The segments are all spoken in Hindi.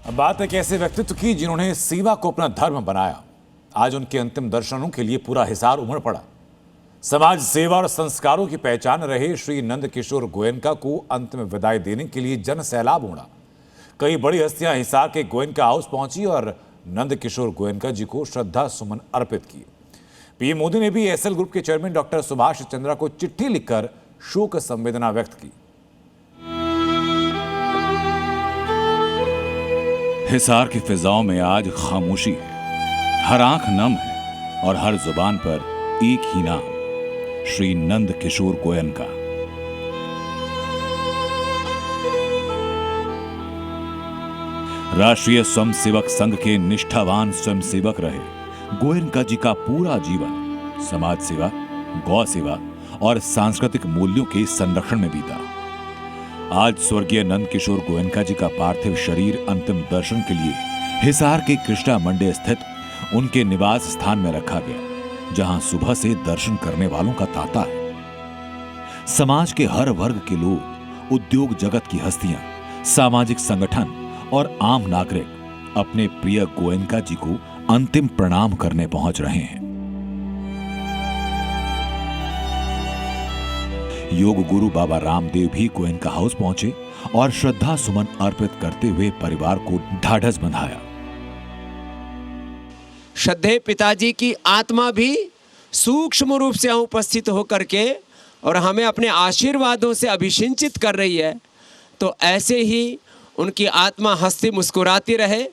अब बात एक ऐसे व्यक्तित्व की जिन्होंने सेवा को अपना धर्म बनाया। आज उनके अंतिम दर्शनों के लिए पूरा हिसार उमड़ पड़ा। समाज सेवा और संस्कारों की पहचान रहे श्री नंद किशोर गोयनका को अंतिम विदाई देने के लिए जन सैलाब उमड़ा। कई बड़ी हस्तियां हिसार के गोयनका हाउस पहुंची और नंद किशोर गोयनका जी को श्रद्धा सुमन अर्पित किए। पीएम मोदी ने भी एसएल ग्रुप के चेयरमैन डॉक्टर सुभाष चंद्रा को चिट्ठी लिखकर शोक संवेदना व्यक्त की। हिसार की फिजाओं में आज खामोशी है, हर आंख नम है और हर जुबान पर एक ही नाम, श्री नंद किशोर गोयनका। राष्ट्रीय स्वयंसेवक संघ के निष्ठावान स्वयंसेवक रहे गोयनका जी का पूरा जीवन समाज सेवा, गौ सेवा और सांस्कृतिक मूल्यों के संरक्षण में बीता। आज स्वर्गीय नंद किशोर गोयनका जी का पार्थिव शरीर अंतिम दर्शन के लिए हिसार के कृष्णा मंडी स्थित उनके निवास स्थान में रखा गया, जहां सुबह से दर्शन करने वालों का तांता है। समाज के हर वर्ग के लोग, उद्योग जगत की हस्तियां, सामाजिक संगठन और आम नागरिक अपने प्रिय गोयनका जी को अंतिम प्रणाम करने पहुंच रहे हैं। योग गुरु बाबा रामदेव भी गोयनका हाउस पहुंचे और श्रद्धा सुमन अर्पित करते हुए परिवार को ढाढ़स बंधाया। श्रद्धेय पिताजी की आत्मा भी सूक्ष्म रूप से उपस्थित होकर के और हमें अपने आशीर्वादों से अभिषिंचित कर रही है। तो ऐसे ही उनकी आत्मा हंसती मुस्कुराती रहे,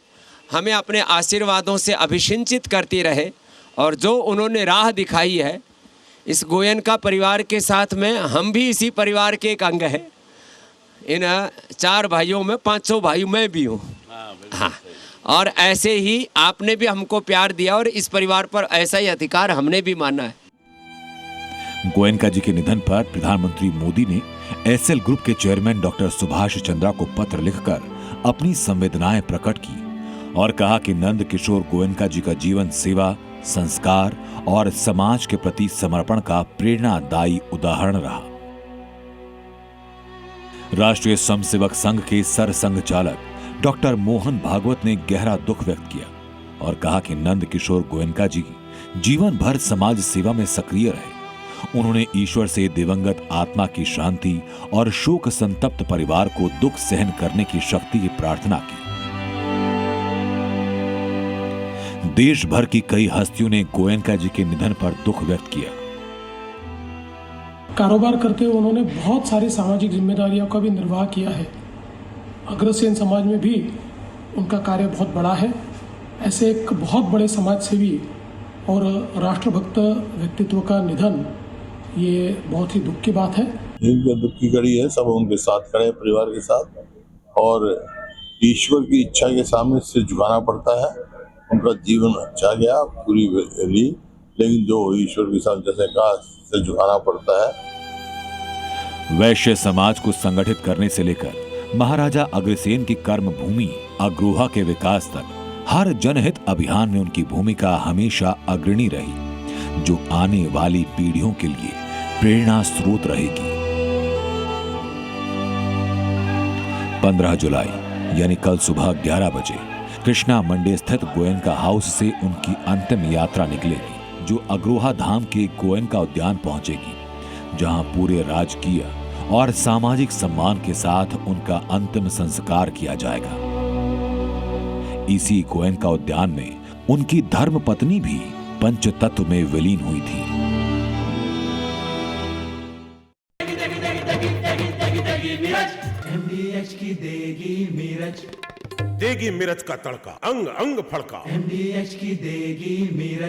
हमें अपने आशीर्वादों से अभिषिंचित करती रहे। और जो उन्होंने राह दिखाई है इस गोयनका परिवार के साथ में, हम भी इसी परिवार के एक अंग हैं। इन 4 भाइयों में 500 भाई मैं भी हूँ। हाँ, और ऐसे ही आपने भी हमको प्यार दिया और इस परिवार पर ऐसा ही अधिकार हमने भी माना है। गोयनका जी के निधन पर प्रधानमंत्री मोदी ने एसएल ग्रुप के चेयरमैन डॉक्टर सुभाष चंद्रा को पत्र लिखकर अपनी संवेदनाएं प्रकट की और कहा कि नंद किशोर गोयनका जी का जीवन सेवा, संस्कार और समाज के प्रति समर्पण का प्रेरणादायी उदाहरण रहा। राष्ट्रीय स्वयंसेवक संघ के सरसंघ चालक डॉक्टर मोहन भागवत ने गहरा दुख व्यक्त किया और कहा कि नंद किशोर गोयनका जी जीवन भर समाज सेवा में सक्रिय रहे। उन्होंने ईश्वर से दिवंगत आत्मा की शांति और शोक संतप्त परिवार को दुख सहन करने की शक्ति की प्रार्थना की। देश भर की कई हस्तियों ने गोयनका जी के निधन पर दुख व्यक्त किया। कारोबार करते हुए उन्होंने बहुत सारी सामाजिक जिम्मेदारियों का भी निर्वाह किया है। अग्रसेन समाज में भी उनका कार्य बहुत बड़ा है। ऐसे एक बहुत बड़े समाज सेवी और राष्ट्रभक्त व्यक्तित्व का निधन, ये बहुत ही दुख की बात है। इनके दुख की घड़ी है, सब उनके साथ खड़े परिवार के साथ, और ईश्वर की इच्छा के सामने सिर झुकाना पड़ता है। उनका जीवन अच्छा गया पूरी ली, लेकिन जो ईश्वर के साथ जैसे कहा सिर झुकाना पड़ता है। वैश्य समाज को संगठित करने से लेकर महाराजा अग्रसेन की कर्म भूमि अग्रोहा के विकास तक हर जनहित अभियान में उनकी भूमिका हमेशा अग्रणी रही, जो आने वाली पीढ़ियों के लिए प्रेरणा स्रोत रहेगी। 15 जुलाई यानी कल सुबह 11 बजे कृष्णा मंडी स्थित गोयनका हाउस से उनकी अंतिम यात्रा निकलेगी, जो अग्रोहा धाम के गोयनका उद्यान पहुंचेगी, जहां पूरे राजकीय और सामाजिक सम्मान के साथ उनका अंतिम संस्कार किया जाएगा। इसी गोयनका उद्यान में उनकी धर्मपत्नी भी पंचतत्व में विलीन हुई थी। MDH की देगी मिर्च का तड़का, अंग अंग फड़का। MDH की देगी मिर्च।